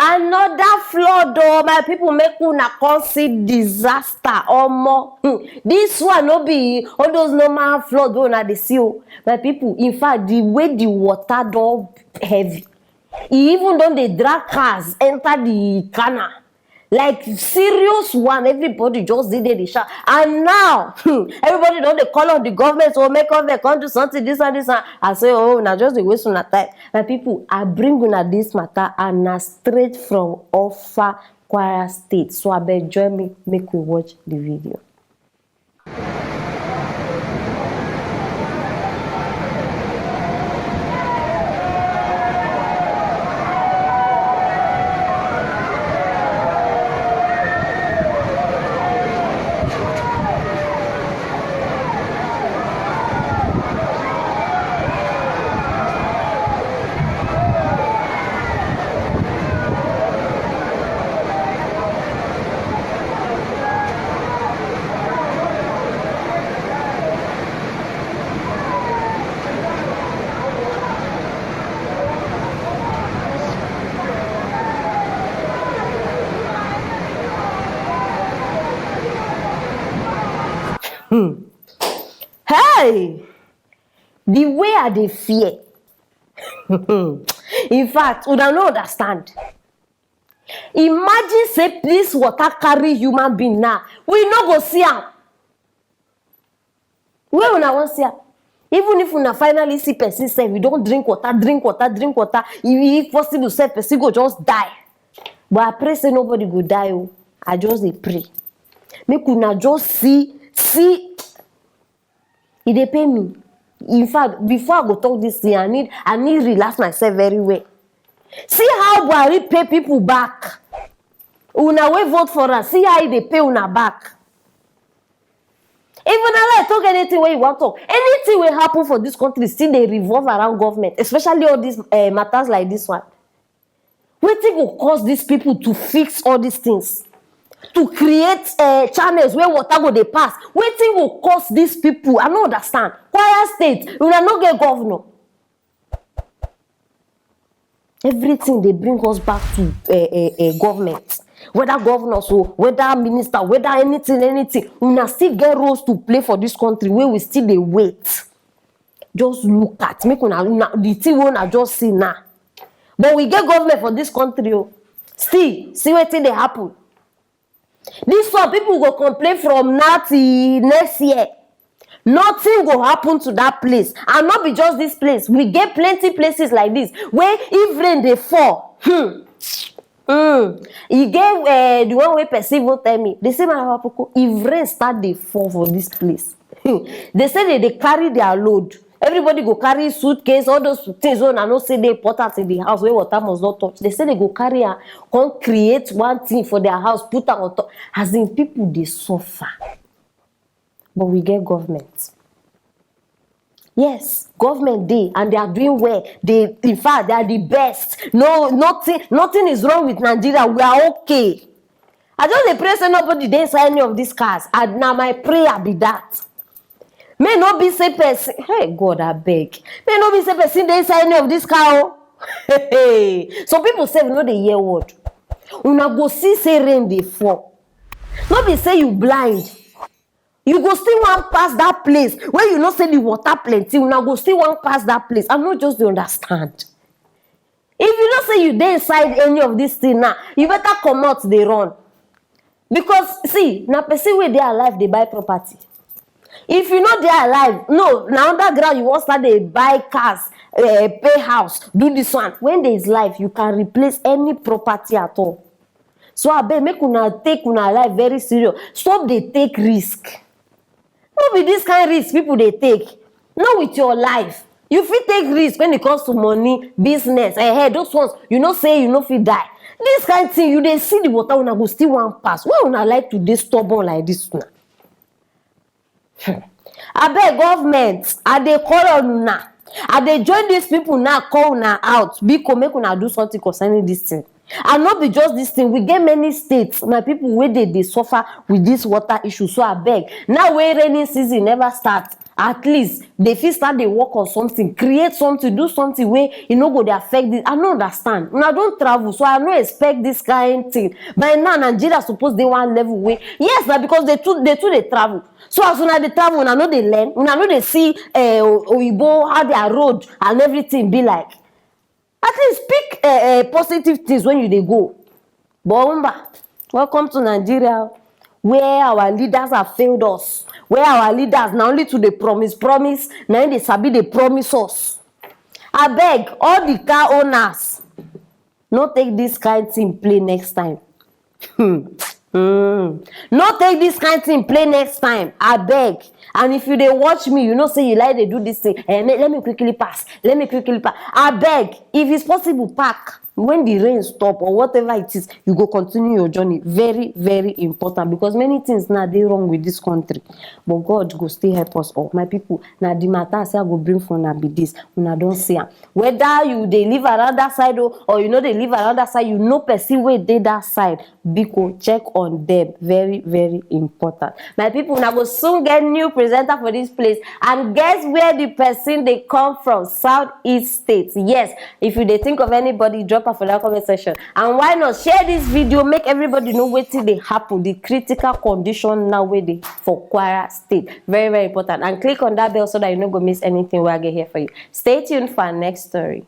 Another flood, oh, my people make una come see disaster or more. This one no be all those normal flood wey una dey see, oh. My people, in fact, the way the water don heavy, e even don dey drag cars enter the canal. Like serious one, everybody just did dey shout. And now, everybody don dey call on the government to make up they come do something, this and this. I say, oh, na just dey waste una time. My people, I bring una this matter and na straight from Offa, Kwara State. So abeg join me, make we watch the video. Hey, the way I dey fear. In fact, una no understand. Imagine say this water carry human being now. We no go see am. Where una wan see am? Even if una finally see person sef, you don drink water, drink water, drink water. If possible, sef person go just die. But I pray say nobody go die. Oh, I just dey pray. Make una just see. E dey pain me. In fact, before I go talk this thing, I need relax myself very well. See how Buhari pay people back. Una wey vote for am, see how e dey pay una back. Even I talk anything wey you want talk, anything wey happen for this country still dey revolve around government, especially all these matters like this one. Wetin go cause these people to fix all these things? To create channels where water go dey pass. Wetin go cause these people? I no understand. Kwara State, una no get governor. Everything they bring us back to government. Whether governors or whether minister, whether anything, una still get roles to play for this country where we still dey wait. Just look at, make una the thing wey una just see now. But we get government for this country, oh. Still, see wetin dey happen. This one, people go complain from now till next year. Nothing go happen to that place. And not be just this place. We get plenty places like this where if rain dey fall, e get the one wey person even tell me. They say, my papa, if rain start dey fall for this place, they say they carry their load. Everybody go carry suitcase, all those things wey I know say dey important in the house where water must not touch. They say they go carry am, come create one thing for their house, put am on top. As in people dey suffer. But we get government. Yes, government dey and they are doing well. In fact, they are the best. No, nothing is wrong with Nigeria. We are okay. I just dey pray say nobody dey inside any of these cars. And now my prayer be that. May not be say person. Hey God, I beg. May not be say person dey inside any of this car. Hey. Some people say we no dey hear word. Una go see say rain dey fall. No be say you blind. You go still want pass that place where you know say the water plenty. Una go still want pass that place. I'm not just to understand. If you don't say you dey inside any of this thing now, you better come out dey run. Because see, na person wey dey alive dey buy property. If you know they are alive, no, now underground you want start dey buy cars, pay house, do this one. When there is life, you can replace any property at all. So I beg make una take una life very serious. Stop dey take risk. No be this kind of risk people they take. Not with your life. You fit take risk when it comes to money, business, those ones. You know say you know fit die. This kind of thing, you dey see the water una go still one pass. Why una like to dey stubborn like this now? I beg government, I dey call on una. I dey join these people now, call una out. Because make una do something concerning this thing. And not be just this thing. We get many states, my people where they suffer with this water issue. So I beg. Now when raining season never start, At least they fit start dey work on something, create something, do something wey e no go dey affect this. I no understand. Una don travel, so I no expect this kind thing. By now, Nigeria suppose dey one level wey, yes, na because they too dey travel. So as una dey travel, una no dey learn, una no dey see oyibo, how their road and everything be like. At least pick positive things when you dey go. But welcome to Nigeria, where our leaders have failed us, where our leaders na only to dey promise, na im dey sabi dey promise us. Abeg, all the car owners, no take this kind thing play next time. No take this kind thing play next time, abeg. And if you dey watch me, you know say you like dey do this thing, let me quickly pass, abeg, if it's possible, park. When the rain stop or whatever it is, you go continue your journey. Very, very important, because many things now dey wrong with this country, but God go still help us all. My people, na the matter say I go bring for una be this. Una don see am. Whether you dey live around that side or you know dey live around that side, you know person wey dey that side, biko check on them. Very, very important. My people, una go soon get new presenter for this place, and guess where the person dey come from? Southeast states. Yes, if you dey think of anybody, drop for that comment section. And why not share this video, make everybody know wetin dey happen, the critical condition now wey dey for Kwara State. Very, very important. And click on that bell so that you no go miss anything wey I get here for you. Stay tuned for our next story.